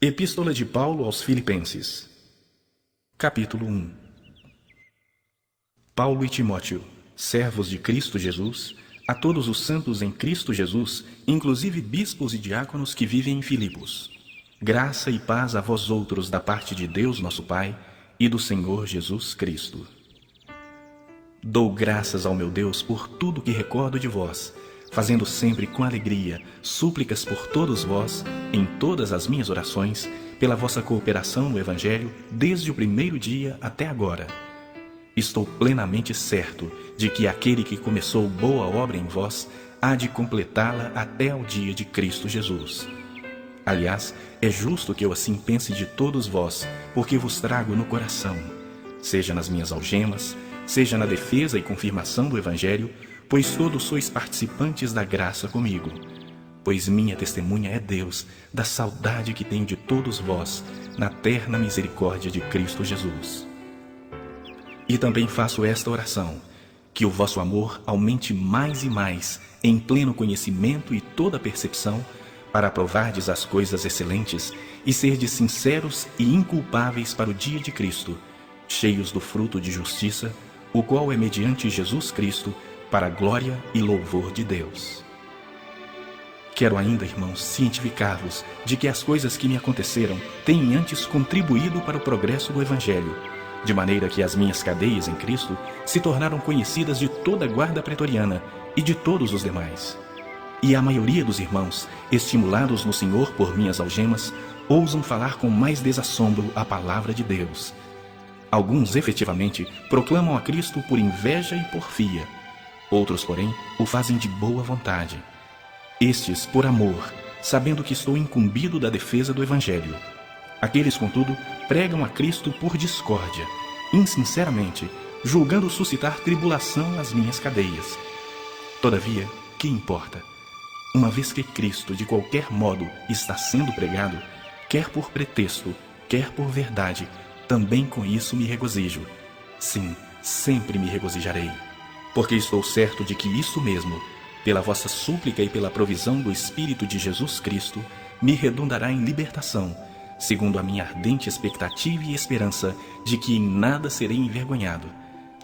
Epístola de Paulo aos Filipenses, capítulo 1. Paulo e Timóteo, servos de Cristo Jesus, a todos os santos em Cristo Jesus, inclusive bispos e diáconos que vivem em Filipos. Graça e paz a vós outros da parte de Deus nosso Pai e do Senhor Jesus Cristo. Dou graças ao meu Deus por tudo que recordo de vós, fazendo sempre com alegria súplicas por todos vós, em todas as minhas orações, pela vossa cooperação no Evangelho, desde o primeiro dia até agora. Estou plenamente certo de que aquele que começou boa obra em vós há de completá-la até ao dia de Cristo Jesus. Aliás, é justo que eu assim pense de todos vós, porque vos trago no coração, seja nas minhas algemas, seja na defesa e confirmação do Evangelho, pois todos sois participantes da graça comigo. Pois minha testemunha é Deus, da saudade que tenho de todos vós, na terna misericórdia de Cristo Jesus. E também faço esta oração, que o vosso amor aumente mais e mais, em pleno conhecimento e toda percepção, para provardes as coisas excelentes e serdes sinceros e inculpáveis para o dia de Cristo, cheios do fruto de justiça, o qual é mediante Jesus Cristo, para a glória e louvor de Deus. Quero ainda, irmãos, cientificar-vos de que as coisas que me aconteceram têm antes contribuído para o progresso do Evangelho, de maneira que as minhas cadeias em Cristo se tornaram conhecidas de toda a guarda pretoriana e de todos os demais. E a maioria dos irmãos, estimulados no Senhor por minhas algemas, ousam falar com mais desassombro a palavra de Deus. Alguns, efetivamente, proclamam a Cristo por inveja e porfia. Outros, porém, o fazem de boa vontade. Estes, por amor, sabendo que estou incumbido da defesa do Evangelho. Aqueles, contudo, pregam a Cristo por discórdia, insinceramente, julgando suscitar tribulação nas minhas cadeias. Todavia, que importa? Uma vez que Cristo, de qualquer modo, está sendo pregado, quer por pretexto, quer por verdade, também com isso me regozijo. Sim, sempre me regozijarei. Porque estou certo de que isso mesmo, pela vossa súplica e pela provisão do Espírito de Jesus Cristo, me redundará em libertação, segundo a minha ardente expectativa e esperança de que em nada serei envergonhado.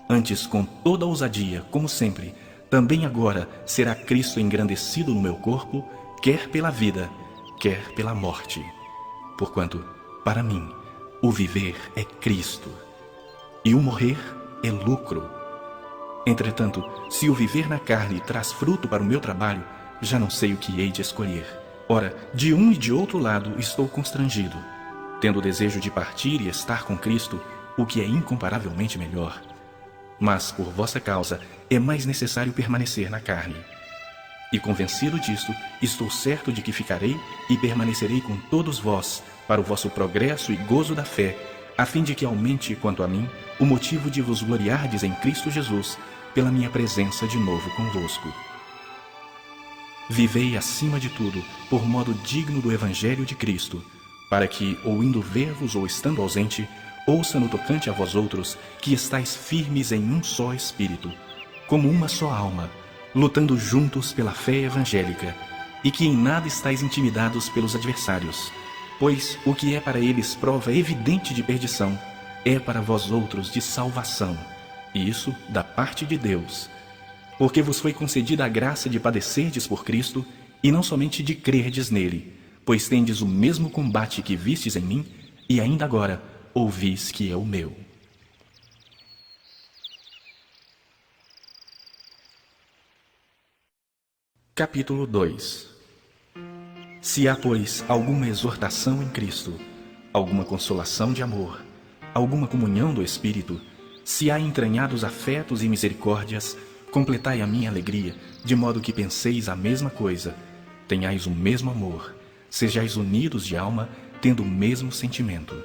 Antes, com toda ousadia, como sempre, também agora será Cristo engrandecido no meu corpo, quer pela vida, quer pela morte. Porquanto, para mim, o viver é Cristo, e o morrer é lucro. Entretanto, se o viver na carne traz fruto para o meu trabalho, já não sei o que hei de escolher. Ora, de um e de outro lado estou constrangido, tendo o desejo de partir e estar com Cristo, o que é incomparavelmente melhor. Mas, por vossa causa, é mais necessário permanecer na carne. E convencido disto, estou certo de que ficarei e permanecerei com todos vós, para o vosso progresso e gozo da fé, a fim de que aumente, quanto a mim, o motivo de vos gloriardes em Cristo Jesus, pela minha presença de novo convosco. Vivei, acima de tudo, por modo digno do Evangelho de Cristo, para que, ou indo ver-vos ou estando ausente, ouça no tocante a vós outros que estáis firmes em um só Espírito, como uma só alma, lutando juntos pela fé evangélica, e que em nada estáis intimidados pelos adversários, pois o que é para eles prova evidente de perdição, é para vós outros de salvação, e isso da parte de Deus. Porque vos foi concedida a graça de padecerdes por Cristo, e não somente de crerdes nele, pois tendes o mesmo combate que vistes em mim, e ainda agora ouvis que é o meu. Capítulo 2. Se há, pois, alguma exortação em Cristo, alguma consolação de amor, alguma comunhão do Espírito, se há entranhados afetos e misericórdias, completai a minha alegria, de modo que penseis a mesma coisa, tenhais o mesmo amor, sejais unidos de alma, tendo o mesmo sentimento.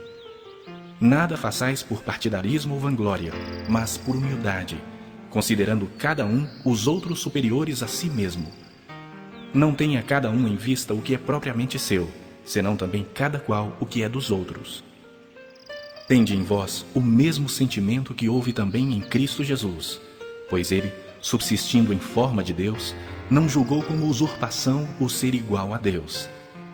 Nada façais por partidarismo ou vanglória, mas por humildade, considerando cada um os outros superiores a si mesmo. Não tenha cada um em vista o que é propriamente seu, senão também cada qual o que é dos outros. Tende em vós o mesmo sentimento que houve também em Cristo Jesus, pois ele, subsistindo em forma de Deus, não julgou como usurpação o ser igual a Deus.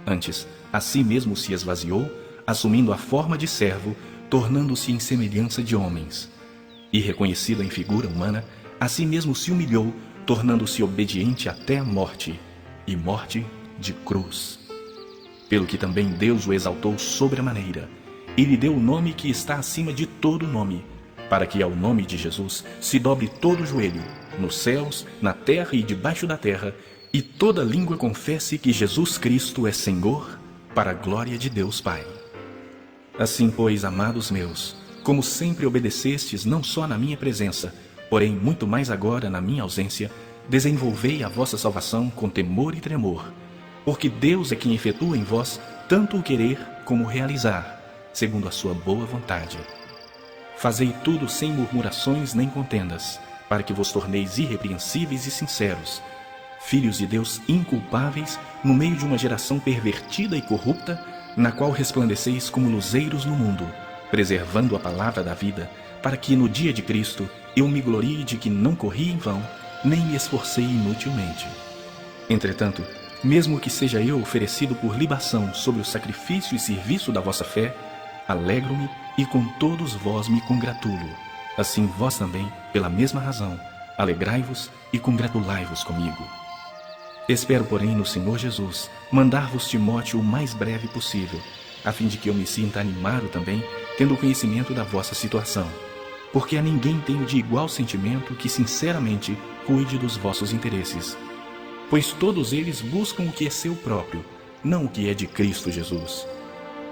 Antes, a si mesmo se esvaziou, assumindo a forma de servo, tornando-se em semelhança de homens. E reconhecido em figura humana, a si mesmo se humilhou, tornando-se obediente até a morte, e morte de cruz. Pelo que também Deus o exaltou sobremaneira, e lhe deu o nome que está acima de todo nome, para que ao nome de Jesus se dobre todo o joelho, nos céus, na terra e debaixo da terra, e toda língua confesse que Jesus Cristo é Senhor, para a glória de Deus Pai. Assim, pois, amados meus, como sempre obedecestes não só na minha presença, porém muito mais agora na minha ausência, desenvolvei a vossa salvação com temor e tremor, porque Deus é quem efetua em vós tanto o querer como o realizar, segundo a sua boa vontade. Fazei tudo sem murmurações nem contendas, para que vos torneis irrepreensíveis e sinceros, filhos de Deus inculpáveis no meio de uma geração pervertida e corrupta, na qual resplandeceis como luzeiros no mundo, preservando a palavra da vida, para que no dia de Cristo eu me glorie de que não corri em vão, nem me esforcei inutilmente. Entretanto, mesmo que seja eu oferecido por libação sobre o sacrifício e serviço da vossa fé, alegro-me e com todos vós me congratulo. Assim vós também, pela mesma razão, alegrai-vos e congratulai-vos comigo. Espero, porém, no Senhor Jesus, mandar-vos Timóteo o mais breve possível, a fim de que eu me sinta animado também, tendo conhecimento da vossa situação. Porque a ninguém tenho de igual sentimento que sinceramente cuide dos vossos interesses. Pois todos eles buscam o que é seu próprio, não o que é de Cristo Jesus.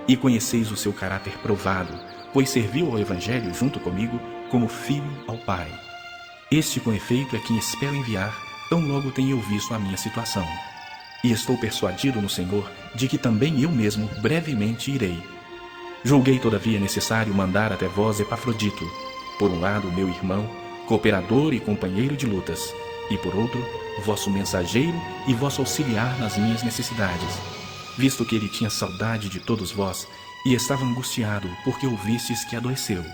E conheceis o seu caráter provado, pois serviu ao Evangelho junto comigo como filho ao Pai. Este, com efeito, é quem espero enviar, tão logo tenha eu visto a minha situação. E estou persuadido no Senhor de que também eu mesmo brevemente irei. Julguei, todavia, necessário mandar até vós Epafrodito, por um lado, meu irmão, cooperador e companheiro de lutas, e por outro, vosso mensageiro e vosso auxiliar nas minhas necessidades, visto que ele tinha saudade de todos vós e estava angustiado porque ouvistes que adoeceu.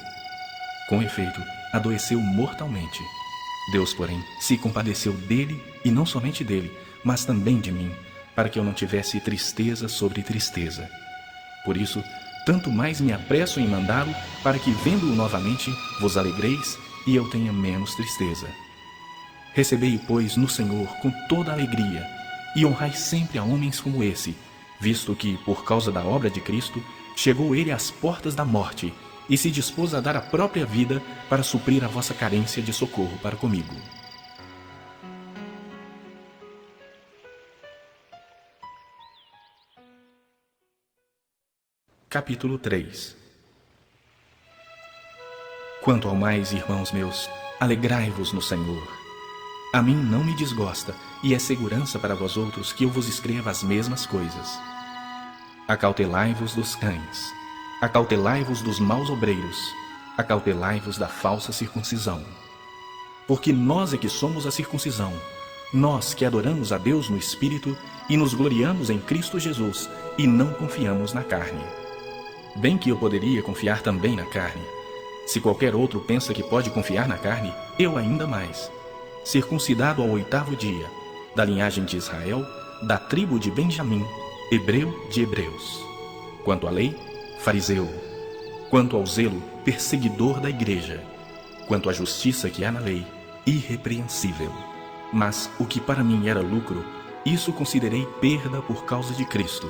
Com efeito, adoeceu mortalmente. Deus, porém, se compadeceu dele, e não somente dele, mas também de mim, para que eu não tivesse tristeza sobre tristeza. Por isso, tanto mais me apresso em mandá-lo, para que, vendo-o novamente, vos alegreis e eu tenha menos tristeza. Recebei-o, pois, no Senhor com toda alegria, e honrai sempre a homens como esse, visto que, por causa da obra de Cristo, chegou ele às portas da morte, e se dispôs a dar a própria vida para suprir a vossa carência de socorro para comigo. Capítulo 3. Quanto ao mais, irmãos meus, alegrai-vos no Senhor. A mim não me desgosta, e é segurança para vós outros que eu vos escreva as mesmas coisas. Acautelai-vos dos cães, acautelai-vos dos maus obreiros, acautelai-vos da falsa circuncisão. Porque nós é que somos a circuncisão, nós que adoramos a Deus no Espírito e nos gloriamos em Cristo Jesus e não confiamos na carne. Bem que eu poderia confiar também na carne. Se qualquer outro pensa que pode confiar na carne, eu ainda mais. Circuncidado ao 8º dia, da linhagem de Israel, da tribo de Benjamim, hebreu de hebreus. Quanto à lei, fariseu. Quanto ao zelo, perseguidor da igreja. Quanto à justiça que há na lei, irrepreensível. Mas o que para mim era lucro, isso considerei perda por causa de Cristo.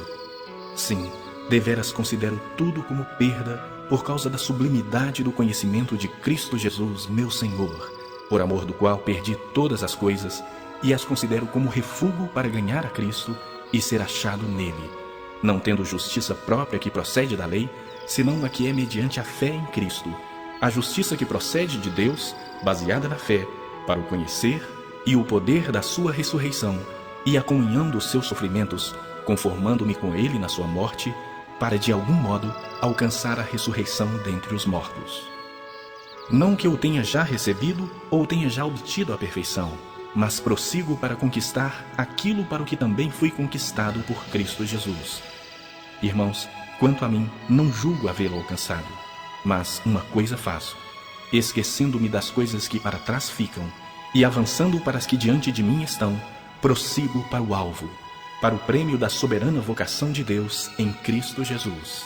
Sim, deveras considero tudo como perda por causa da sublimidade do conhecimento de Cristo Jesus, meu Senhor, por amor do qual perdi todas as coisas e as considero como refúgio para ganhar a Cristo e ser achado nele, não tendo justiça própria que procede da lei, senão a que é mediante a fé em Cristo, a justiça que procede de Deus, baseada na fé, para o conhecer e o poder da sua ressurreição, e a comunhão dos seus sofrimentos, conformando-me com ele na sua morte, para de algum modo alcançar a ressurreição dentre os mortos. Não que eu tenha já recebido ou tenha já obtido a perfeição, mas prossigo para conquistar aquilo para o que também fui conquistado por Cristo Jesus. Irmãos, quanto a mim, não julgo havê-lo alcançado, mas uma coisa faço, esquecendo-me das coisas que para trás ficam, e avançando para as que diante de mim estão, prossigo para o alvo, para o prêmio da soberana vocação de Deus em Cristo Jesus.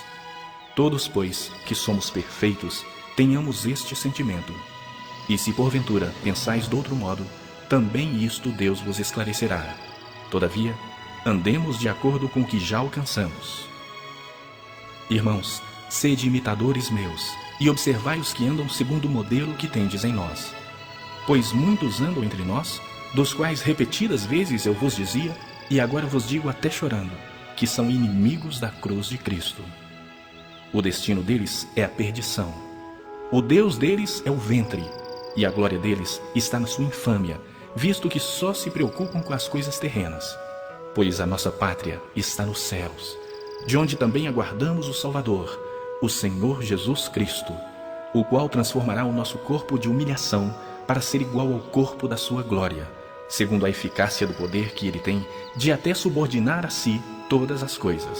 Todos, pois, que somos perfeitos, tenhamos este sentimento. E se porventura pensais de outro modo, também isto Deus vos esclarecerá. Todavia, andemos de acordo com o que já alcançamos. Irmãos, sede imitadores meus, e observai os que andam segundo o modelo que tendes em nós. Pois muitos andam entre nós, dos quais repetidas vezes eu vos dizia, e agora vos digo até chorando, que são inimigos da cruz de Cristo. O destino deles é a perdição. O Deus deles é o ventre, e a glória deles está na sua infâmia, visto que só se preocupam com as coisas terrenas. Pois a nossa pátria está nos céus, de onde também aguardamos o Salvador, o Senhor Jesus Cristo, o qual transformará o nosso corpo de humilhação para ser igual ao corpo da sua glória, segundo a eficácia do poder que ele tem de até subordinar a si todas as coisas.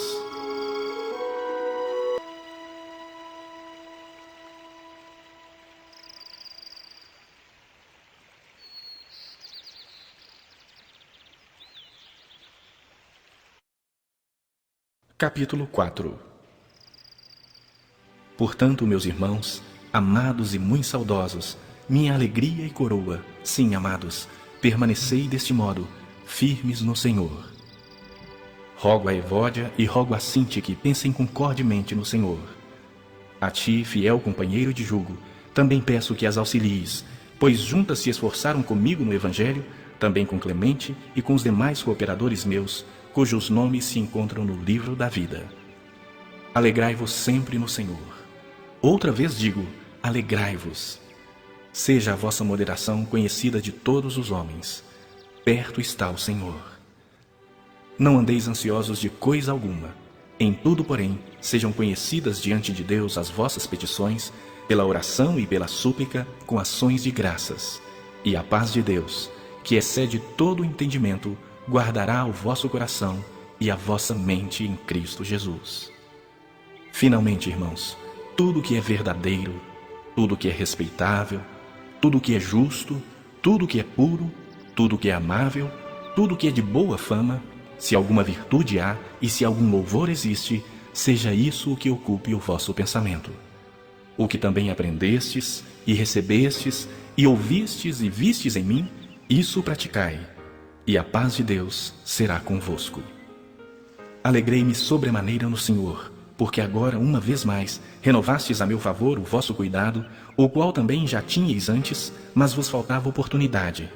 Capítulo 4. Portanto, meus irmãos, amados e muito saudosos, minha alegria e coroa, sim, amados, permanecei deste modo, firmes no Senhor. Rogo a Evódia e rogo a Sinti que pensem concordemente no Senhor. A ti, fiel companheiro de jugo, também peço que as auxilies, pois juntas se esforçaram comigo no Evangelho, também com Clemente e com os demais cooperadores meus, cujos nomes se encontram no livro da vida. Alegrai-vos sempre no Senhor. Outra vez digo, alegrai-vos. Seja a vossa moderação conhecida de todos os homens. Perto está o Senhor. Não andeis ansiosos de coisa alguma. Em tudo, porém, sejam conhecidas diante de Deus as vossas petições, pela oração e pela súplica, com ações de graças. E a paz de Deus, que excede todo o entendimento, guardará o vosso coração e a vossa mente em Cristo Jesus. Finalmente, irmãos, tudo que é verdadeiro, tudo que é respeitável, tudo que é justo, tudo que é puro, tudo que é amável, tudo que é de boa fama, se alguma virtude há e se algum louvor existe, seja isso o que ocupe o vosso pensamento. O que também aprendestes e recebestes e ouvistes e vistes em mim, isso praticai, e a paz de Deus será convosco. Alegrei-me sobremaneira no Senhor, porque agora, uma vez mais, renovastes a meu favor o vosso cuidado, o qual também já tinhais antes, mas vos faltava oportunidade.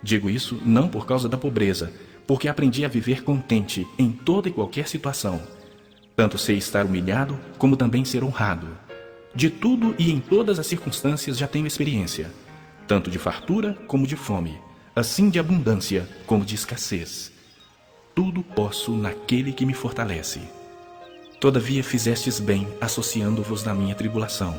Digo isso não por causa da pobreza, porque aprendi a viver contente em toda e qualquer situação. Tanto sei estar humilhado, como também ser honrado. De tudo e em todas as circunstâncias já tenho experiência, tanto de fartura como de fome, assim de abundância como de escassez. Tudo posso naquele que me fortalece. Todavia fizestes bem associando-vos na minha tribulação.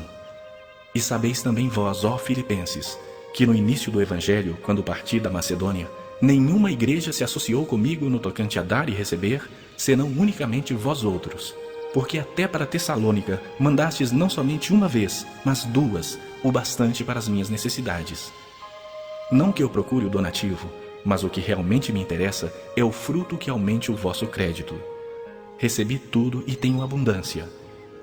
E sabeis também vós, ó Filipenses, que no início do Evangelho, quando parti da Macedônia, nenhuma igreja se associou comigo no tocante a dar e receber, senão unicamente vós outros. Porque até para Tessalônica mandastes não somente uma vez, mas duas, o bastante para as minhas necessidades. Não que eu procure o donativo, mas o que realmente me interessa é o fruto que aumente o vosso crédito. Recebi tudo e tenho abundância.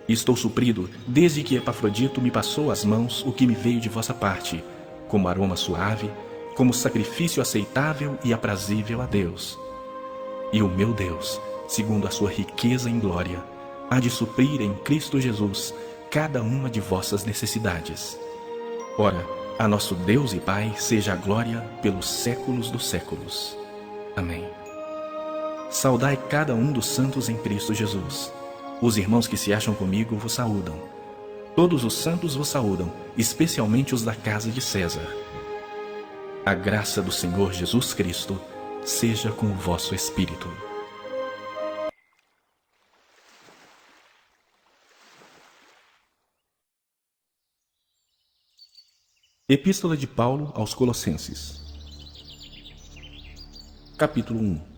Estou suprido desde que Epafrodito me passou às mãos o que me veio de vossa parte, como aroma suave, como sacrifício aceitável e aprazível a Deus. E o meu Deus, segundo a sua riqueza em glória, há de suprir em Cristo Jesus cada uma de vossas necessidades. Ora, a nosso Deus e Pai seja a glória pelos séculos dos séculos. Amém. Saudai cada um dos santos em Cristo Jesus. Os irmãos que se acham comigo vos saúdam. Todos os santos vos saúdam, especialmente os da casa de César. A graça do Senhor Jesus Cristo seja com o vosso espírito. Epístola de Paulo aos Colossenses. Capítulo 1.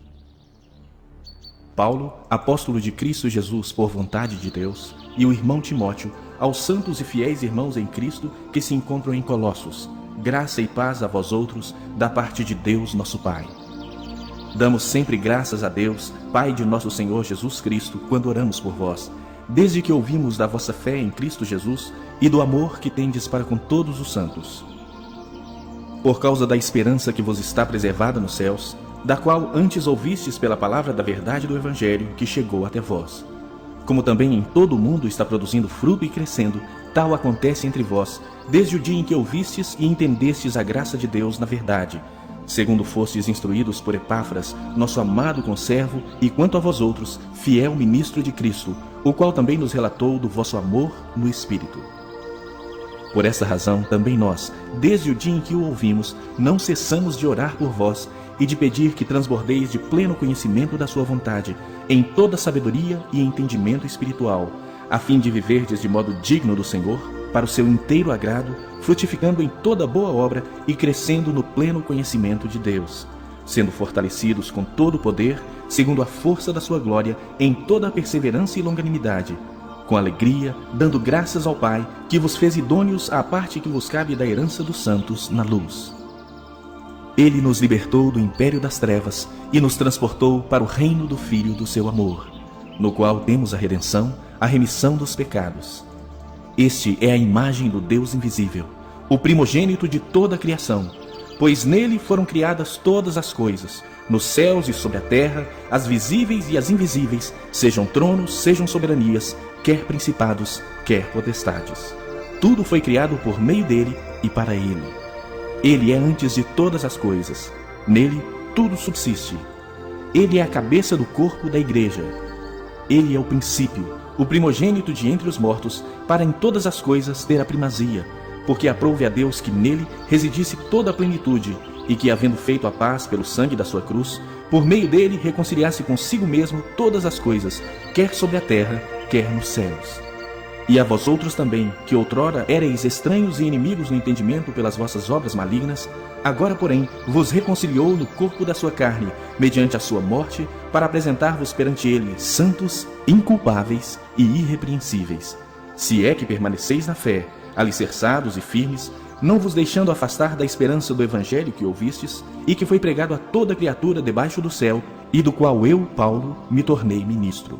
Paulo, apóstolo de Cristo Jesus por vontade de Deus, e o irmão Timóteo, aos santos e fiéis irmãos em Cristo que se encontram em Colossos, graça e paz a vós outros, da parte de Deus nosso Pai. Damos sempre graças a Deus, Pai de nosso Senhor Jesus Cristo, quando oramos por vós, desde que ouvimos da vossa fé em Cristo Jesus e do amor que tendes para com todos os santos. Por causa da esperança que vos está preservada nos céus, da qual antes ouvistes pela palavra da verdade do Evangelho que chegou até vós. Como também em todo o mundo está produzindo fruto e crescendo, tal acontece entre vós, desde o dia em que ouvistes e entendestes a graça de Deus na verdade, segundo fostes instruídos por Epáfras, nosso amado conservo, e quanto a vós outros, fiel ministro de Cristo, o qual também nos relatou do vosso amor no Espírito. Por esta razão, também nós, desde o dia em que o ouvimos, não cessamos de orar por vós e de pedir que transbordeis de pleno conhecimento da sua vontade, em toda sabedoria e entendimento espiritual, a fim de viverdes de modo digno do Senhor, para o seu inteiro agrado, frutificando em toda boa obra e crescendo no pleno conhecimento de Deus, sendo fortalecidos com todo o poder, segundo a força da sua glória, em toda a perseverança e longanimidade, com alegria, dando graças ao Pai, que vos fez idôneos à parte que vos cabe da herança dos santos na luz. Ele nos libertou do império das trevas e nos transportou para o reino do Filho do seu amor, no qual temos a redenção, a remissão dos pecados. Este é a imagem do Deus invisível, o primogênito de toda a criação, pois nele foram criadas todas as coisas, nos céus e sobre a terra, as visíveis e as invisíveis, sejam tronos, sejam soberanias, quer principados, quer potestades. Tudo foi criado por meio dele e para ele. Ele é antes de todas as coisas. Nele tudo subsiste. Ele é a cabeça do corpo da igreja. Ele é o princípio, o primogênito de entre os mortos, para em todas as coisas ter a primazia, porque aprouve a Deus que nele residisse toda a plenitude, e que, havendo feito a paz pelo sangue da sua cruz, por meio dele reconciliasse consigo mesmo todas as coisas, quer sobre a terra, quer nos céus. E a vós outros também, que outrora éreis estranhos e inimigos no entendimento pelas vossas obras malignas, agora, porém, vos reconciliou no corpo da sua carne, mediante a sua morte, para apresentar-vos perante ele santos, inculpáveis e irrepreensíveis. Se é que permaneceis na fé, alicerçados e firmes, não vos deixando afastar da esperança do Evangelho que ouvistes, e que foi pregado a toda criatura debaixo do céu, e do qual eu, Paulo, me tornei ministro.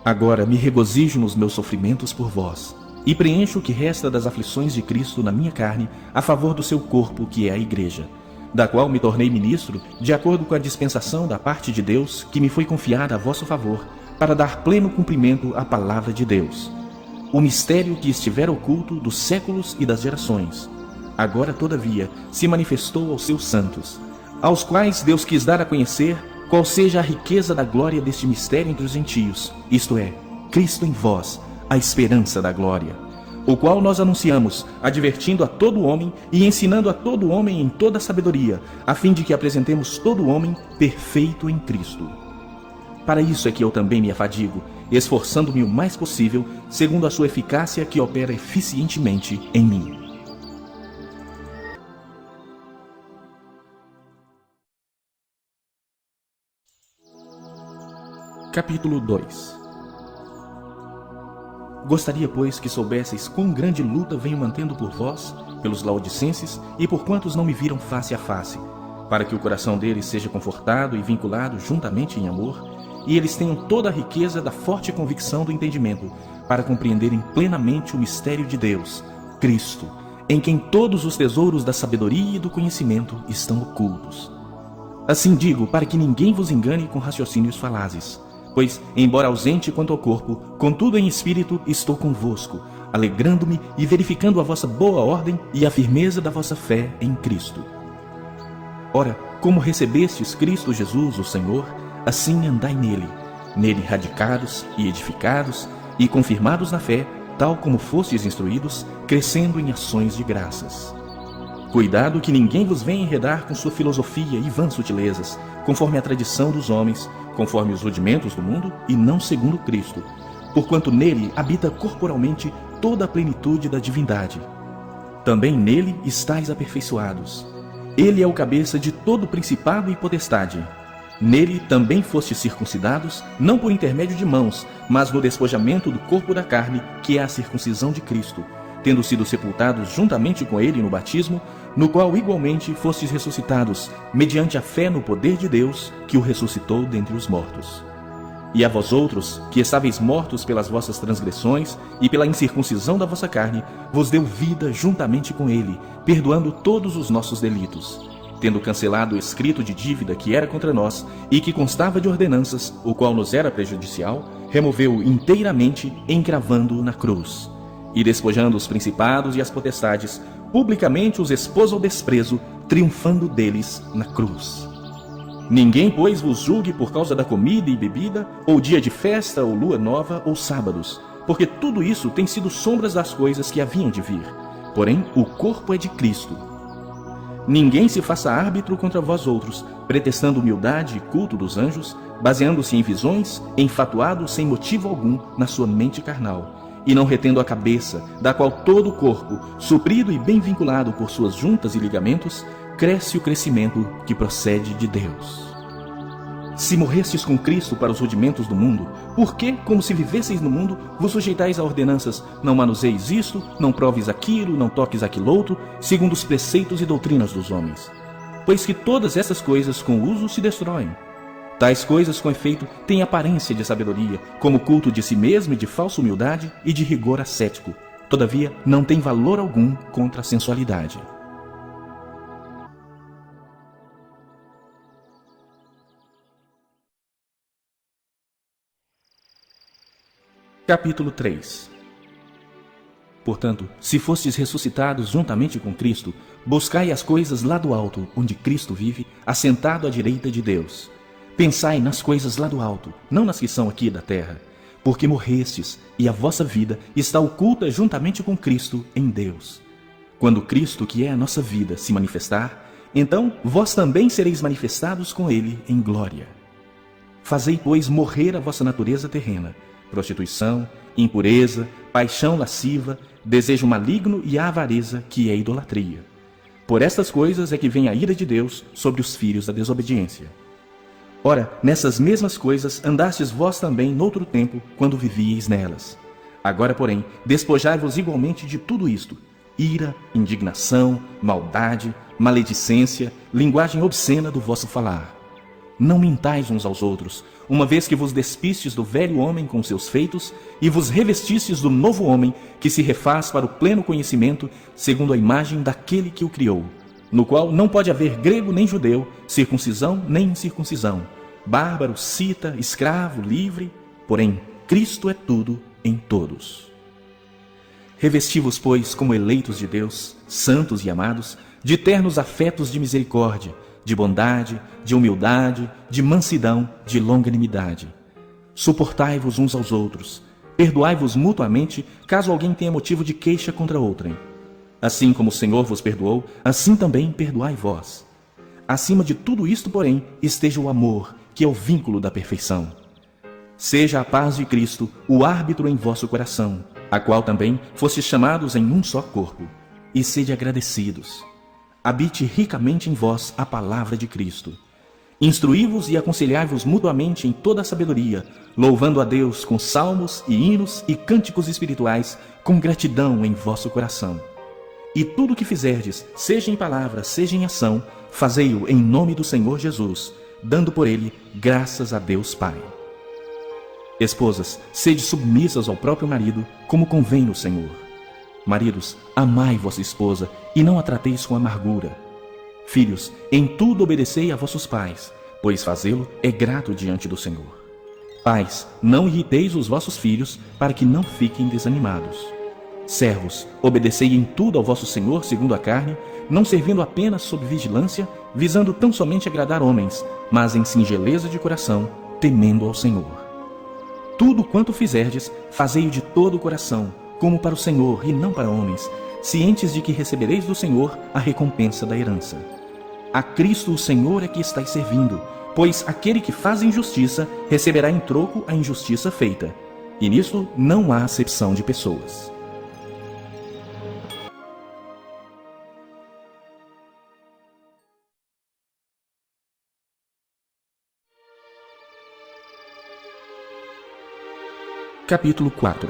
Agora me regozijo nos meus sofrimentos por vós, e preencho o que resta das aflições de Cristo na minha carne, a favor do seu corpo, que é a Igreja, da qual me tornei ministro, de acordo com a dispensação da parte de Deus, que me foi confiada a vosso favor, para dar pleno cumprimento à palavra de Deus. O mistério que estivera oculto dos séculos e das gerações, agora, todavia, se manifestou aos seus santos, aos quais Deus quis dar a conhecer qual seja a riqueza da glória deste mistério entre os gentios, isto é, Cristo em vós, a esperança da glória, o qual nós anunciamos, advertindo a todo homem e ensinando a todo homem em toda sabedoria, a fim de que apresentemos todo homem perfeito em Cristo. Para isso é que eu também me afadigo, esforçando-me o mais possível, segundo a sua eficácia que opera eficientemente em mim. Capítulo 2. Gostaria, pois, que soubesseis quão grande luta venho mantendo por vós, pelos laodicenses e por quantos não me viram face a face, para que o coração deles seja confortado e vinculado juntamente em amor, e eles tenham toda a riqueza da forte convicção do entendimento, para compreenderem plenamente o mistério de Deus, Cristo, em quem todos os tesouros da sabedoria e do conhecimento estão ocultos. Assim digo, para que ninguém vos engane com raciocínios falazes. Pois, embora ausente quanto ao corpo, contudo em espírito estou convosco, alegrando-me e verificando a vossa boa ordem e a firmeza da vossa fé em Cristo. Ora, como recebestes Cristo Jesus, o Senhor, assim andai nele, nele radicados e edificados e confirmados na fé, tal como fostes instruídos, crescendo em ações de graças. Cuidado que ninguém vos venha enredar com sua filosofia e vãs sutilezas, conforme a tradição dos homens, conforme os rudimentos do mundo e não segundo Cristo, porquanto nele habita corporalmente toda a plenitude da divindade. Também nele estáis aperfeiçoados. Ele é o cabeça de todo principado e potestade. Nele também fostes circuncidados, não por intermédio de mãos, mas no despojamento do corpo da carne, que é a circuncisão de Cristo, tendo sido sepultados juntamente com ele no batismo, no qual igualmente fostes ressuscitados, mediante a fé no poder de Deus, que o ressuscitou dentre os mortos. E a vós outros, que estáveis mortos pelas vossas transgressões e pela incircuncisão da vossa carne, vos deu vida juntamente com ele, perdoando todos os nossos delitos, tendo cancelado o escrito de dívida que era contra nós e que constava de ordenanças, o qual nos era prejudicial, removeu-o inteiramente, encravando-o na cruz. E despojando os principados e as potestades, publicamente os expôs ao desprezo, triunfando deles na cruz. Ninguém, pois, vos julgue por causa da comida e bebida, ou dia de festa, ou lua nova, ou sábados, porque tudo isso tem sido sombras das coisas que haviam de vir. Porém, o corpo é de Cristo. Ninguém se faça árbitro contra vós outros, pretextando humildade e culto dos anjos, baseando-se em visões, enfatuado sem motivo algum na sua mente carnal, e não retendo a cabeça, da qual todo o corpo, suprido e bem vinculado por suas juntas e ligamentos, cresce o crescimento que procede de Deus. Se morrestes com Cristo para os rudimentos do mundo, por que, como se vivesseis no mundo, vos sujeitais a ordenanças, não manuseis isto, não proves aquilo, não toques aquilo outro, segundo os preceitos e doutrinas dos homens? Pois que todas essas coisas com uso se destroem. Tais coisas, com efeito, têm aparência de sabedoria, como culto de si mesmo e de falsa humildade e de rigor ascético. Todavia, não tem valor algum contra a sensualidade. Capítulo 3. Portanto, se fostes ressuscitados juntamente com Cristo, buscai as coisas lá do alto, onde Cristo vive, assentado à direita de Deus. Pensai nas coisas lá do alto, não nas que são aqui da terra, porque morrestes, e a vossa vida está oculta juntamente com Cristo em Deus. Quando Cristo, que é a nossa vida, se manifestar, então vós também sereis manifestados com ele em glória. Fazei, pois, morrer a vossa natureza terrena, prostituição, impureza, paixão lasciva, desejo maligno e a avareza, que é idolatria. Por estas coisas é que vem a ira de Deus sobre os filhos da desobediência. Ora, nessas mesmas coisas andastes vós também noutro tempo, quando vivieis nelas. Agora, porém, despojai-vos igualmente de tudo isto: ira, indignação, maldade, maledicência, linguagem obscena do vosso falar. Não mintais uns aos outros, uma vez que vos despistes do velho homem com seus feitos e vos revestistes do novo homem, que se refaz para o pleno conhecimento, segundo a imagem daquele que o criou, no qual não pode haver grego nem judeu, circuncisão nem incircuncisão, bárbaro, cita, escravo, livre, porém Cristo é tudo em todos. Revesti-vos, pois, como eleitos de Deus, santos e amados, de ternos afetos de misericórdia, de bondade, de humildade, de mansidão, de longanimidade. Suportai-vos uns aos outros, perdoai-vos mutuamente, caso alguém tenha motivo de queixa contra outrem. Assim como o Senhor vos perdoou, assim também perdoai vós. Acima de tudo isto, porém, esteja o amor, que é o vínculo da perfeição. Seja a paz de Cristo o árbitro em vosso coração, a qual também fostes chamados em um só corpo, e sede agradecidos. Habite ricamente em vós a palavra de Cristo. Instruí-vos e aconselhai-vos mutuamente em toda a sabedoria, louvando a Deus com salmos e hinos e cânticos espirituais, com gratidão em vosso coração. E tudo o que fizerdes, seja em palavra, seja em ação, fazei-o em nome do Senhor Jesus, dando por ele graças a Deus Pai. Esposas, sede submissas ao próprio marido, como convém no Senhor. Maridos, amai vossa esposa, e não a trateis com amargura. Filhos, em tudo obedecei a vossos pais, pois fazê-lo é grato diante do Senhor. Pais, não irriteis os vossos filhos, para que não fiquem desanimados. Servos, obedecei em tudo ao vosso Senhor segundo a carne, não servindo apenas sob vigilância, visando tão somente agradar homens, mas em singeleza de coração, temendo ao Senhor. Tudo quanto fizerdes, fazei-o de todo o coração, como para o Senhor e não para homens, cientes de que recebereis do Senhor a recompensa da herança. A Cristo o Senhor é que estáis servindo, pois aquele que faz injustiça receberá em troco a injustiça feita, e nisso não há acepção de pessoas. Capítulo 4.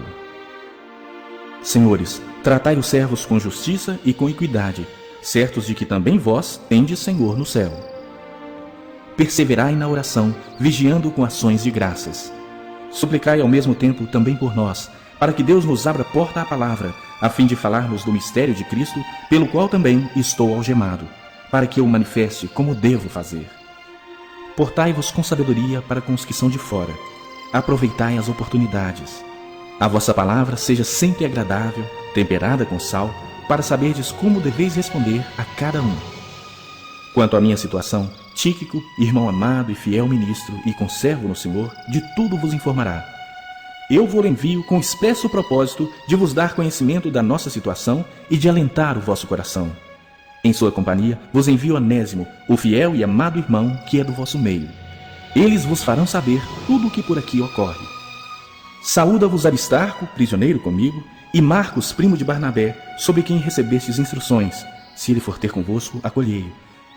Senhores, tratai os servos com justiça e com equidade, certos de que também vós tendes Senhor no céu. Perseverai na oração, vigiando com ações de graças. Suplicai ao mesmo tempo também por nós, para que Deus nos abra porta à palavra, a fim de falarmos do mistério de Cristo, pelo qual também estou algemado, para que eu manifeste como devo fazer. Portai-vos com sabedoria para com os que são de fora. Aproveitai as oportunidades. A vossa palavra seja sempre agradável, temperada com sal, para saberdes como deveis responder a cada um. Quanto à minha situação, Tíquico, irmão amado e fiel ministro e conservo no Senhor, de tudo vos informará. Eu vos envio com expresso propósito de vos dar conhecimento da nossa situação e de alentar o vosso coração. Em sua companhia vos envio Onésimo, o fiel e amado irmão que é do vosso meio. Eles vos farão saber tudo o que por aqui ocorre. Saúda-vos Aristarco, prisioneiro comigo, e Marcos, primo de Barnabé, sobre quem recebestes instruções. Se ele for ter convosco, acolhei-o.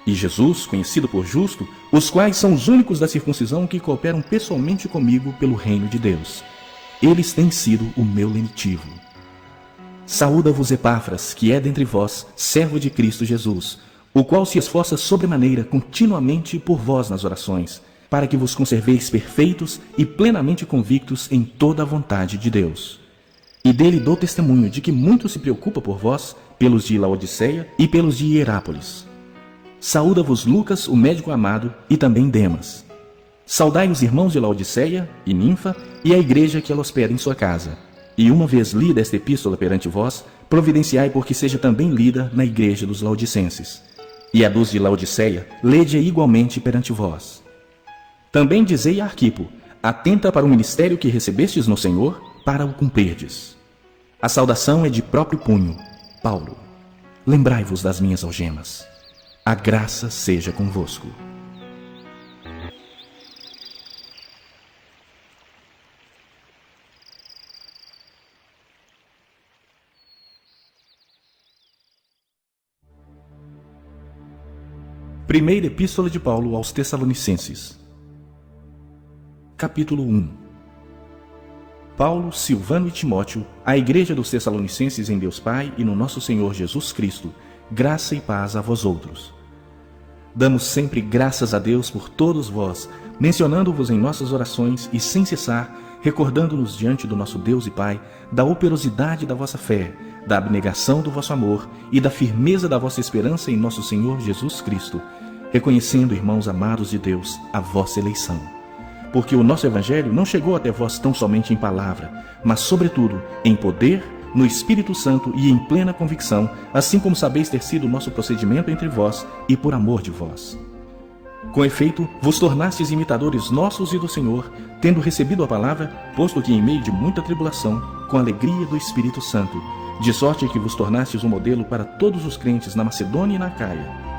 E Jesus, conhecido por justo, os quais são os únicos da circuncisão que cooperam pessoalmente comigo pelo reino de Deus. Eles têm sido o meu lenitivo. Saúda-vos Epáfras, que é dentre vós, servo de Cristo Jesus, o qual se esforça sobremaneira continuamente por vós nas orações, para que vos conserveis perfeitos e plenamente convictos em toda a vontade de Deus. E dele dou testemunho de que muito se preocupa por vós, pelos de Laodiceia e pelos de Hierápolis. Saúda-vos Lucas, o médico amado, e também Demas. Saudai os irmãos de Laodiceia e Ninfa e a igreja que ela hospeda em sua casa. E uma vez lida esta epístola perante vós, providenciai porque seja também lida na igreja dos laodicenses. E a dos de Laodiceia, lede-a igualmente perante vós. Também dizei a Arquipo, atenta para o ministério que recebestes no Senhor, para o cumprirdes. A saudação é de próprio punho. Paulo. Lembrai-vos das minhas algemas. A graça seja convosco. Primeira Epístola de Paulo aos Tessalonicenses. Capítulo 1. Paulo, Silvano e Timóteo, à Igreja dos Tessalonicenses em Deus Pai e no nosso Senhor Jesus Cristo, graça e paz a vós outros. Damos sempre graças a Deus por todos vós, mencionando-vos em nossas orações e sem cessar, recordando-nos diante do nosso Deus e Pai da operosidade da vossa fé, da abnegação do vosso amor e da firmeza da vossa esperança em nosso Senhor Jesus Cristo, reconhecendo, irmãos amados de Deus, a vossa eleição. Porque o nosso Evangelho não chegou até vós tão somente em palavra, mas sobretudo em poder, no Espírito Santo e em plena convicção, assim como sabeis ter sido o nosso procedimento entre vós e por amor de vós. Com efeito, vos tornastes imitadores nossos e do Senhor, tendo recebido a palavra, posto que em meio de muita tribulação, com alegria do Espírito Santo, de sorte que vos tornastes um modelo para todos os crentes na Macedônia e na Acaia.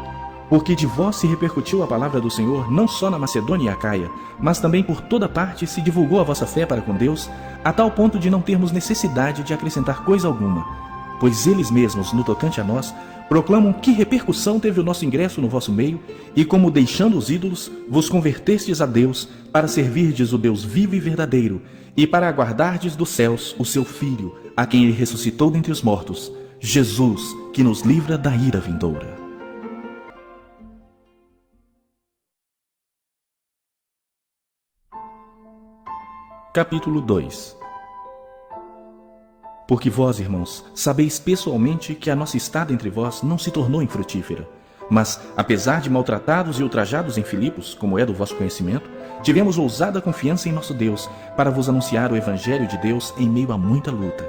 Porque de vós se repercutiu a palavra do Senhor não só na Macedônia e Acaia, mas também por toda parte se divulgou a vossa fé para com Deus, a tal ponto de não termos necessidade de acrescentar coisa alguma. Pois eles mesmos, no tocante a nós, proclamam que repercussão teve o nosso ingresso no vosso meio, e como deixando os ídolos, vos convertestes a Deus, para servirdes o Deus vivo e verdadeiro, e para aguardardes dos céus o seu Filho, a quem ele ressuscitou dentre os mortos, Jesus, que nos livra da ira vindoura. Capítulo 2. Porque vós, irmãos, sabeis pessoalmente que a nossa estada entre vós não se tornou infrutífera. Mas, apesar de maltratados e ultrajados em Filipos, como é do vosso conhecimento, tivemos ousada confiança em nosso Deus, para vos anunciar o Evangelho de Deus em meio a muita luta.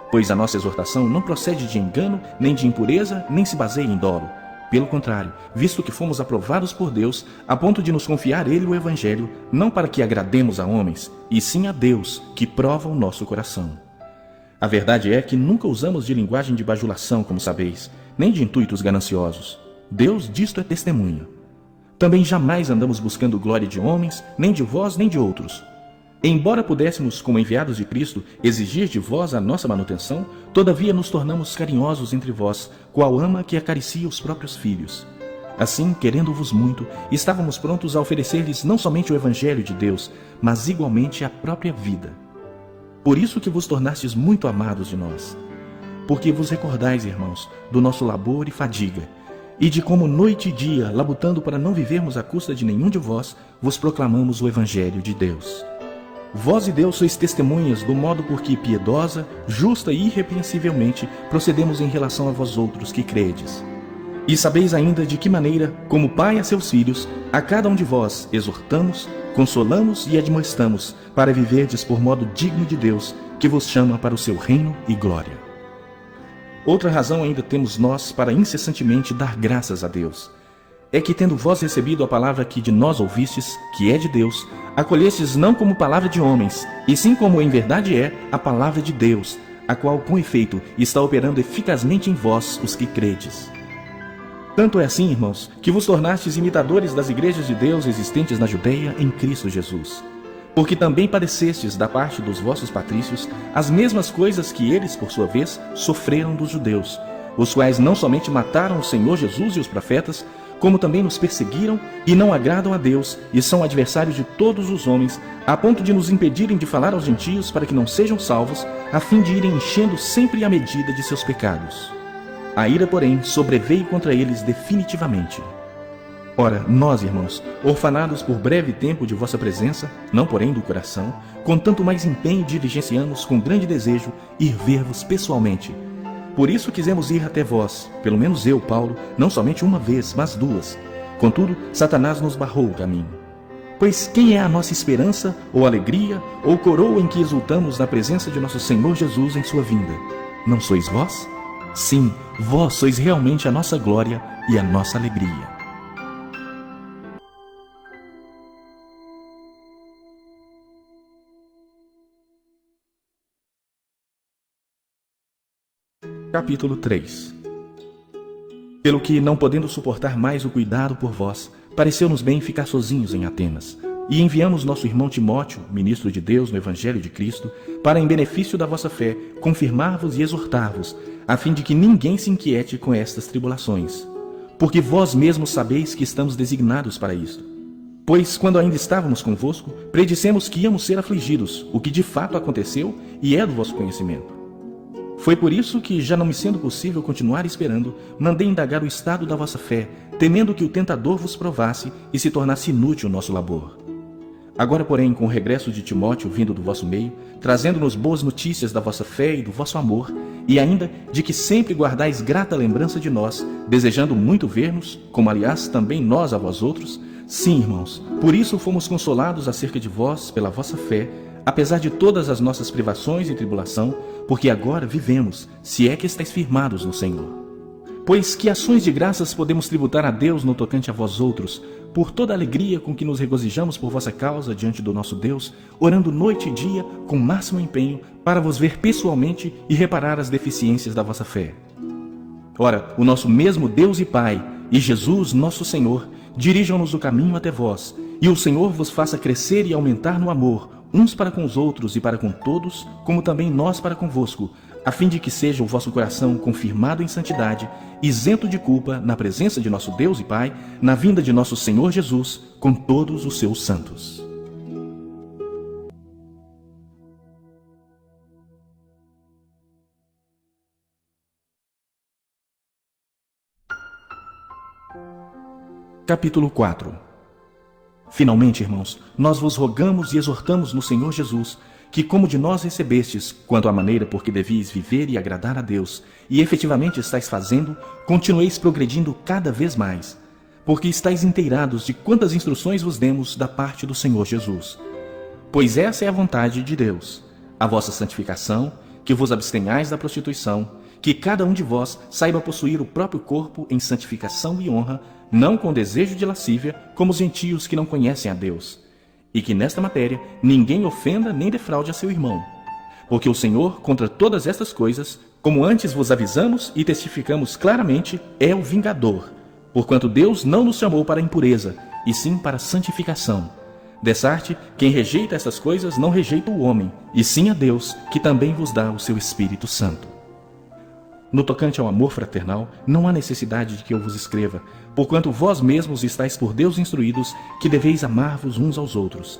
Pois a nossa exortação não procede de engano, nem de impureza, nem se baseia em dolo. Pelo contrário, visto que fomos aprovados por Deus, a ponto de nos confiar Ele o Evangelho, não para que agrademos a homens, e sim a Deus, que prova o nosso coração. A verdade é que nunca usamos de linguagem de bajulação, como sabeis, nem de intuitos gananciosos. Deus disto é testemunha. Também jamais andamos buscando glória de homens, nem de vós, nem de outros. Embora pudéssemos, como enviados de Cristo, exigir de vós a nossa manutenção, todavia nos tornamos carinhosos entre vós, qual ama que acaricia os próprios filhos. Assim, querendo-vos muito, estávamos prontos a oferecer-lhes não somente o Evangelho de Deus, mas igualmente a própria vida. Por isso que vos tornastes muito amados de nós. Porque vos recordais, irmãos, do nosso labor e fadiga, e de como noite e dia, labutando para não vivermos à custa de nenhum de vós, vos proclamamos o Evangelho de Deus. Vós e Deus sois testemunhas do modo por que piedosa, justa e irrepreensivelmente procedemos em relação a vós outros que credes. E sabeis ainda de que maneira, como pai a seus filhos, a cada um de vós exortamos, consolamos e admoestamos, para viverdes por modo digno de Deus, que vos chama para o seu reino e glória. Outra razão ainda temos nós para incessantemente dar graças a Deus. É que, tendo vós recebido a palavra que de nós ouvistes, que é de Deus, acolhestes não como palavra de homens, e sim como em verdade é a palavra de Deus, a qual, com efeito, está operando eficazmente em vós, os que credes. Tanto é assim, irmãos, que vos tornastes imitadores das igrejas de Deus existentes na Judeia em Cristo Jesus. Porque também padecestes da parte dos vossos patrícios as mesmas coisas que eles, por sua vez, sofreram dos judeus, os quais não somente mataram o Senhor Jesus e os profetas, como também nos perseguiram e não agradam a Deus e são adversários de todos os homens, a ponto de nos impedirem de falar aos gentios para que não sejam salvos, a fim de irem enchendo sempre a medida de seus pecados. A ira, porém, sobreveio contra eles definitivamente. Ora, nós, irmãos, orfanados por breve tempo de vossa presença, não porém do coração, com tanto mais empenho diligenciamos com grande desejo ir ver-vos pessoalmente. Por isso quisemos ir até vós, pelo menos eu, Paulo, não somente uma vez, mas duas. Contudo, Satanás nos barrou o caminho. Pois quem é a nossa esperança, ou alegria, ou coroa em que exultamos na presença de nosso Senhor Jesus em sua vinda? Não sois vós? Sim, vós sois realmente a nossa glória e a nossa alegria. Capítulo 3. Pelo que, não podendo suportar mais o cuidado por vós, pareceu-nos bem ficar sozinhos em Atenas, e enviamos nosso irmão Timóteo, ministro de Deus no Evangelho de Cristo, para, em benefício da vossa fé, confirmar-vos e exortar-vos, a fim de que ninguém se inquiete com estas tribulações. Porque vós mesmos sabeis que estamos designados para isto. Pois, quando ainda estávamos convosco, predissemos que íamos ser afligidos, o que de fato aconteceu e é do vosso conhecimento. Foi por isso que, já não me sendo possível continuar esperando, mandei indagar o estado da vossa fé, temendo que o tentador vos provasse e se tornasse inútil o nosso labor. Agora, porém, com o regresso de Timóteo vindo do vosso meio, trazendo-nos boas notícias da vossa fé e do vosso amor, e ainda de que sempre guardais grata lembrança de nós, desejando muito ver-nos, como aliás também nós a vós outros, sim, irmãos, por isso fomos consolados acerca de vós pela vossa fé, apesar de todas as nossas privações e tribulação, porque agora vivemos, se é que estáis firmados no Senhor. Pois que ações de graças podemos tributar a Deus no tocante a vós outros, por toda a alegria com que nos regozijamos por vossa causa diante do nosso Deus, orando noite e dia com máximo empenho para vos ver pessoalmente e reparar as deficiências da vossa fé. Ora, o nosso mesmo Deus e Pai, e Jesus, nosso Senhor, dirijam-nos o caminho até vós, e o Senhor vos faça crescer e aumentar no amor, uns para com os outros e para com todos, como também nós para convosco, a fim de que seja o vosso coração confirmado em santidade, isento de culpa na presença de nosso Deus e Pai, na vinda de nosso Senhor Jesus, com todos os seus santos. Capítulo 4. Finalmente, irmãos, nós vos rogamos e exortamos no Senhor Jesus, que como de nós recebestes, quanto à maneira por que devíeis viver e agradar a Deus, e efetivamente estáis fazendo, continueis progredindo cada vez mais, porque estáis inteirados de quantas instruções vos demos da parte do Senhor Jesus. Pois essa é a vontade de Deus, a vossa santificação, que vos abstenhais da prostituição, que cada um de vós saiba possuir o próprio corpo em santificação e honra, não com desejo de lascívia, como os gentios que não conhecem a Deus, e que nesta matéria ninguém ofenda nem defraude a seu irmão. Porque o Senhor, contra todas estas coisas, como antes vos avisamos e testificamos claramente, é o vingador, porquanto Deus não nos chamou para a impureza, e sim para a santificação. Dessarte, quem rejeita estas coisas não rejeita o homem, e sim a Deus, que também vos dá o seu Espírito Santo. No tocante ao amor fraternal, não há necessidade de que eu vos escreva, porquanto vós mesmos estáis por Deus instruídos que deveis amar-vos uns aos outros.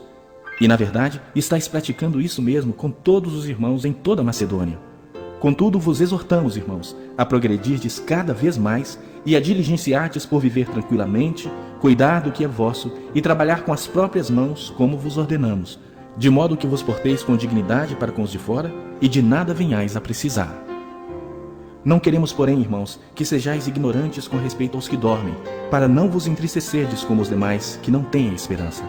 E, na verdade, estáis praticando isso mesmo com todos os irmãos em toda a Macedônia. Contudo, vos exortamos, irmãos, a progredirdes cada vez mais e a diligenciardes por viver tranquilamente, cuidar do que é vosso e trabalhar com as próprias mãos, como vos ordenamos, de modo que vos porteis com dignidade para com os de fora e de nada venhais a precisar. Não queremos, porém, irmãos, que sejais ignorantes com respeito aos que dormem, para não vos entristecerdes como os demais, que não têm esperança.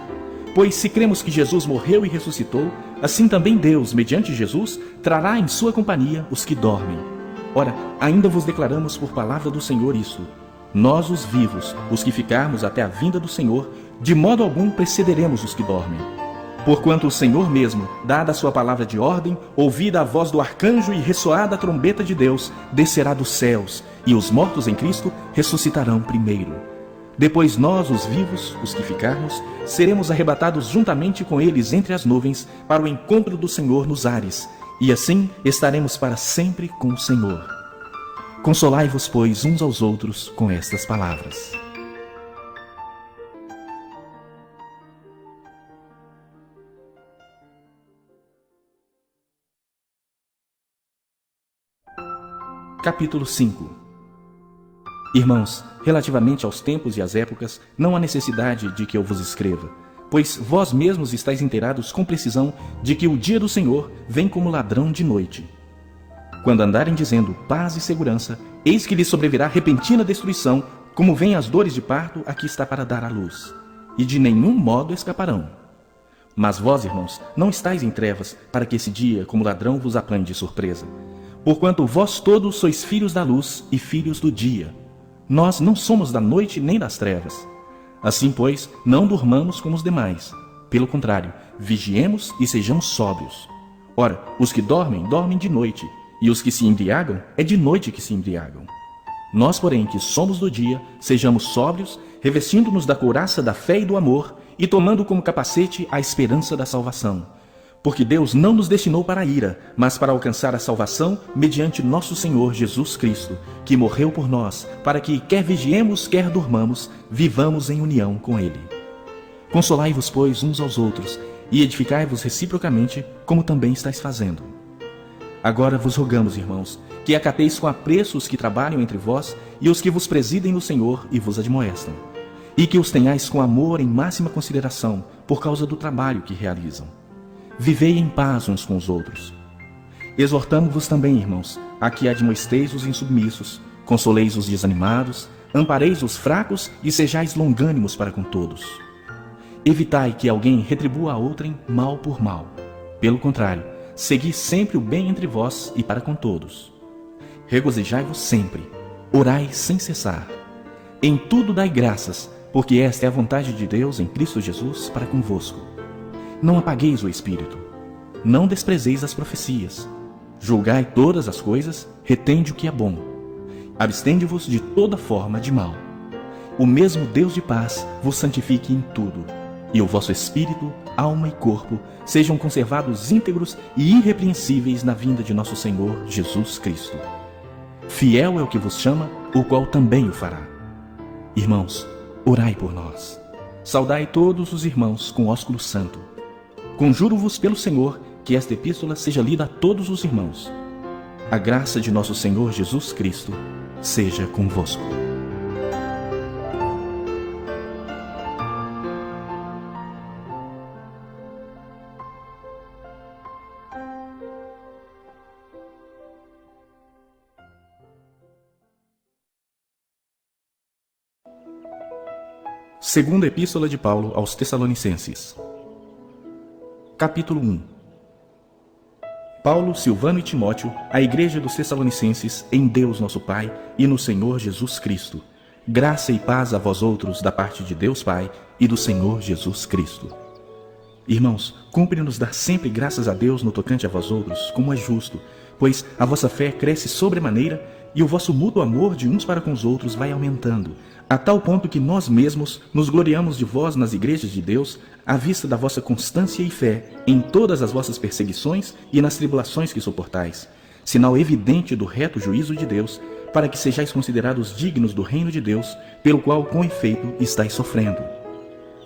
Pois se cremos que Jesus morreu e ressuscitou, assim também Deus, mediante Jesus, trará em sua companhia os que dormem. Ora, ainda vos declaramos por palavra do Senhor isso: nós, os vivos, os que ficarmos até a vinda do Senhor, de modo algum precederemos os que dormem. Porquanto o Senhor mesmo, dada a sua palavra de ordem, ouvida a voz do arcanjo e ressoada a trombeta de Deus, descerá dos céus, e os mortos em Cristo ressuscitarão primeiro. Depois nós, os vivos, os que ficarmos, seremos arrebatados juntamente com eles entre as nuvens, para o encontro do Senhor nos ares, e assim estaremos para sempre com o Senhor. Consolai-vos, pois, uns aos outros com estas palavras. Capítulo 5. Irmãos, relativamente aos tempos e às épocas, não há necessidade de que eu vos escreva, pois vós mesmos estáis inteirados com precisão de que o dia do Senhor vem como ladrão de noite. Quando andarem dizendo paz e segurança, eis que lhes sobrevirá repentina destruição, como vêm as dores de parto a que está para dar à luz, e de nenhum modo escaparão. Mas vós, irmãos, não estáis em trevas, para que esse dia, como ladrão, vos apanhe de surpresa. Porquanto vós todos sois filhos da luz e filhos do dia. Nós não somos da noite nem das trevas. Assim, pois, não durmamos como os demais. Pelo contrário, vigiemos e sejamos sóbrios. Ora, os que dormem, dormem de noite, e os que se embriagam, é de noite que se embriagam. Nós, porém, que somos do dia, sejamos sóbrios, revestindo-nos da couraça da fé e do amor, e tomando como capacete a esperança da salvação. Porque Deus não nos destinou para a ira, mas para alcançar a salvação mediante nosso Senhor Jesus Cristo, que morreu por nós, para que, quer vigiemos, quer durmamos, vivamos em união com Ele. Consolai-vos, pois, uns aos outros, e edificai-vos reciprocamente, como também estáis fazendo. Agora vos rogamos, irmãos, que acateis com apreço os que trabalham entre vós e os que vos presidem no Senhor e vos admoestam, e que os tenhais com amor em máxima consideração, por causa do trabalho que realizam. Vivei em paz uns com os outros. Exortamo-vos também, irmãos, a que admoesteis os insubmissos, consoleis os desanimados, ampareis os fracos e sejais longânimos para com todos. Evitai que alguém retribua a outrem mal por mal. Pelo contrário, segui sempre o bem entre vós e para com todos. Regozijai-vos sempre, orai sem cessar. Em tudo dai graças, porque esta é a vontade de Deus em Cristo Jesus para convosco. Não apagueis o Espírito. Não desprezeis as profecias. Julgai todas as coisas, retende o que é bom. Abstende-vos de toda forma de mal. O mesmo Deus de paz vos santifique em tudo, e o vosso espírito, alma e corpo sejam conservados íntegros e irrepreensíveis na vinda de nosso Senhor Jesus Cristo. Fiel é o que vos chama, o qual também o fará. Irmãos, orai por nós. Saudai todos os irmãos com ósculo santo. Conjuro-vos pelo Senhor que esta epístola seja lida a todos os irmãos. A graça de nosso Senhor Jesus Cristo seja convosco. Segunda Epístola de Paulo aos Tessalonicenses. Capítulo 1. Paulo, Silvano e Timóteo, à igreja dos Tessalonicenses, em Deus nosso Pai e no Senhor Jesus Cristo. Graça e paz a vós outros da parte de Deus Pai e do Senhor Jesus Cristo. Irmãos, cumpre-nos dar sempre graças a Deus no tocante a vós outros, como é justo, pois a vossa fé cresce sobremaneira e o vosso mútuo amor de uns para com os outros vai aumentando, a tal ponto que nós mesmos nos gloriamos de vós nas igrejas de Deus, à vista da vossa constância e fé em todas as vossas perseguições e nas tribulações que suportais, sinal evidente do reto juízo de Deus, para que sejais considerados dignos do reino de Deus, pelo qual com efeito estáis sofrendo.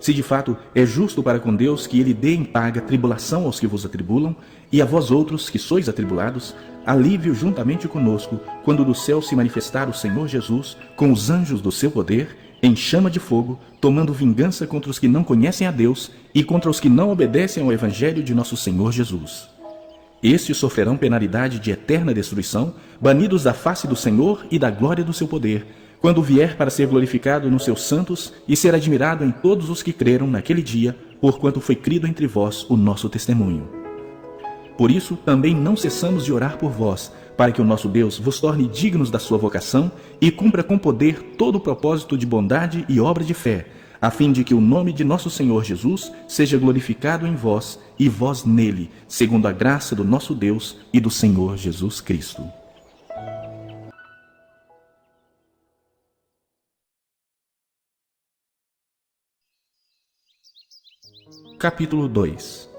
se de fato é justo para com Deus que ele dê em paga tribulação aos que vos atribulam, e a vós outros que sois atribulados, alívio juntamente conosco, quando do céu se manifestar o Senhor Jesus, com os anjos do seu poder, em chama de fogo, tomando vingança contra os que não conhecem a Deus e contra os que não obedecem ao Evangelho de nosso Senhor Jesus. Estes sofrerão penalidade de eterna destruição, banidos da face do Senhor e da glória do seu poder, quando vier para ser glorificado nos seus santos e ser admirado em todos os que creram naquele dia, porquanto foi crido entre vós o nosso testemunho. Por isso, também não cessamos de orar por vós, para que o nosso Deus vos torne dignos da sua vocação e cumpra com poder todo o propósito de bondade e obra de fé, a fim de que o nome de nosso Senhor Jesus seja glorificado em vós e vós nele, segundo a graça do nosso Deus e do Senhor Jesus Cristo. Capítulo 2.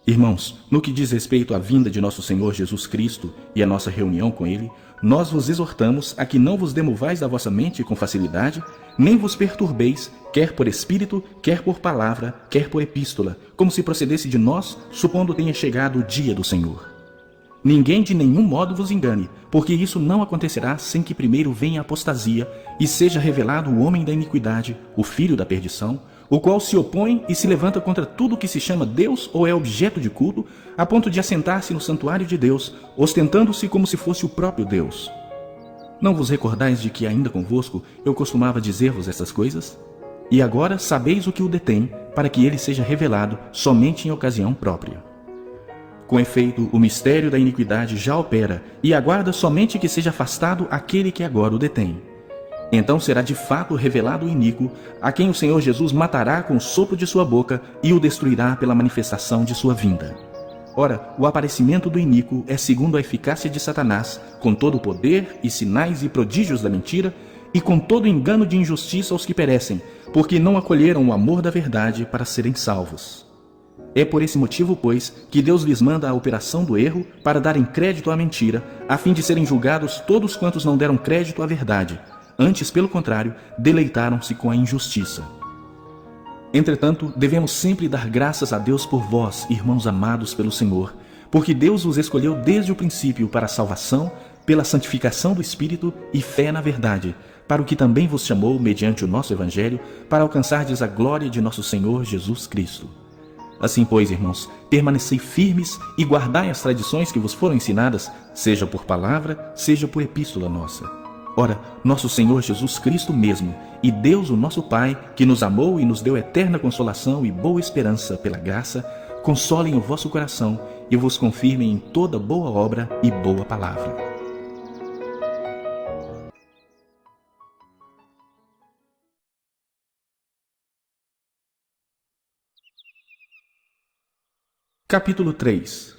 Irmãos, no que diz respeito à vinda de nosso Senhor Jesus Cristo e à nossa reunião com Ele, nós vos exortamos a que não vos demovais da vossa mente com facilidade, nem vos perturbeis, quer por espírito, quer por palavra, quer por epístola, como se procedesse de nós, supondo tenha chegado o dia do Senhor. Ninguém de nenhum modo vos engane, porque isso não acontecerá sem que primeiro venha a apostasia e seja revelado o homem da iniquidade, o filho da perdição, o qual se opõe e se levanta contra tudo que se chama Deus ou é objeto de culto, a ponto de assentar-se no santuário de Deus, ostentando-se como se fosse o próprio Deus. Não vos recordais de que ainda convosco eu costumava dizer-vos essas coisas? E agora sabeis o que o detém, para que ele seja revelado somente em ocasião própria. Com efeito, o mistério da iniquidade já opera, e aguarda somente que seja afastado aquele que agora o detém. Então será de fato revelado o iníquo, a quem o Senhor Jesus matará com o sopro de sua boca e o destruirá pela manifestação de sua vinda. Ora, o aparecimento do iníquo é segundo a eficácia de Satanás, com todo o poder e sinais e prodígios da mentira, e com todo o engano de injustiça aos que perecem, porque não acolheram o amor da verdade para serem salvos. É por esse motivo, pois, que Deus lhes manda a operação do erro para darem crédito à mentira, a fim de serem julgados todos quantos não deram crédito à verdade. Antes, pelo contrário, deleitaram-se com a injustiça. Entretanto, devemos sempre dar graças a Deus por vós, irmãos amados pelo Senhor, porque Deus os escolheu desde o princípio para a salvação, pela santificação do Espírito e fé na verdade, para o que também vos chamou, mediante o nosso Evangelho, para alcançardes a glória de nosso Senhor Jesus Cristo. Assim, pois, irmãos, permanecei firmes e guardai as tradições que vos foram ensinadas, seja por palavra, seja por epístola nossa. Ora, nosso Senhor Jesus Cristo mesmo, e Deus o nosso Pai, que nos amou e nos deu eterna consolação e boa esperança pela graça, consolem o vosso coração e vos confirmem em toda boa obra e boa palavra. Capítulo 3.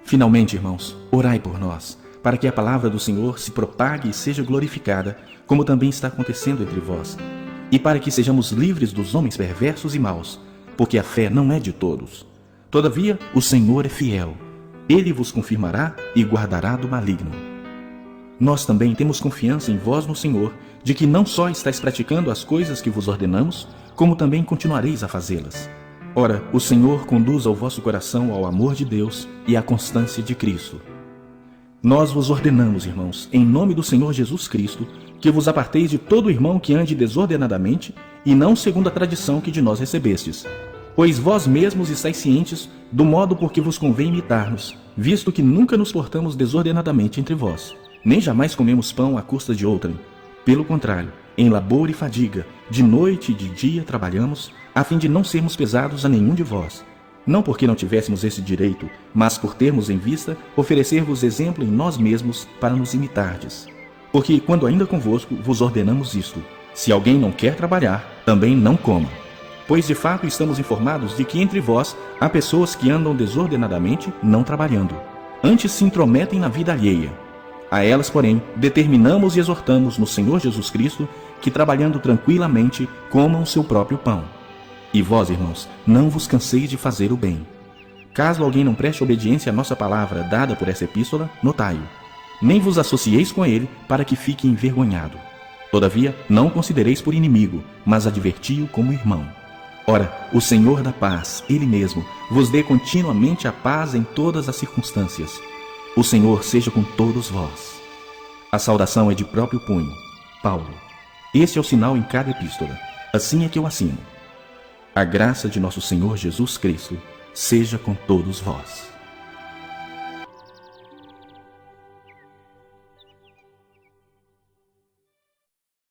Finalmente, irmãos, orai por nós, para que a palavra do Senhor se propague e seja glorificada, como também está acontecendo entre vós, e para que sejamos livres dos homens perversos e maus, porque a fé não é de todos. Todavia, o Senhor é fiel. Ele vos confirmará e guardará do maligno. Nós também temos confiança em vós no Senhor, de que não só estáis praticando as coisas que vos ordenamos, como também continuareis a fazê-las. Ora, o Senhor conduza o vosso coração ao amor de Deus e à constância de Cristo. Nós vos ordenamos, irmãos, em nome do Senhor Jesus Cristo, que vos aparteis de todo irmão que ande desordenadamente, e não segundo a tradição que de nós recebestes. Pois vós mesmos estáis cientes do modo por que vos convém imitar-nos, visto que nunca nos portamos desordenadamente entre vós, nem jamais comemos pão à custa de outrem. Pelo contrário, em labor e fadiga, de noite e de dia trabalhamos, a fim de não sermos pesados a nenhum de vós. Não porque não tivéssemos esse direito, mas por termos em vista oferecer-vos exemplo em nós mesmos para nos imitardes. Porque, quando ainda convosco, vos ordenamos isto: se alguém não quer trabalhar, também não coma. Pois de fato estamos informados de que entre vós há pessoas que andam desordenadamente, não trabalhando. Antes se intrometem na vida alheia. A elas, porém, determinamos e exortamos no Senhor Jesus Cristo que, trabalhando tranquilamente, comam o seu próprio pão. E vós, irmãos, não vos canseis de fazer o bem. Caso alguém não preste obediência à nossa palavra dada por essa epístola, notai-o. Nem vos associeis com ele, para que fique envergonhado. Todavia, não o considereis por inimigo, mas adverti-o como irmão. Ora, o Senhor da paz, Ele mesmo, vos dê continuamente a paz em todas as circunstâncias. O Senhor seja com todos vós. A saudação é de próprio punho. Paulo. Este é o sinal em cada epístola. Assim é que eu assino. A graça de nosso Senhor Jesus Cristo seja com todos vós.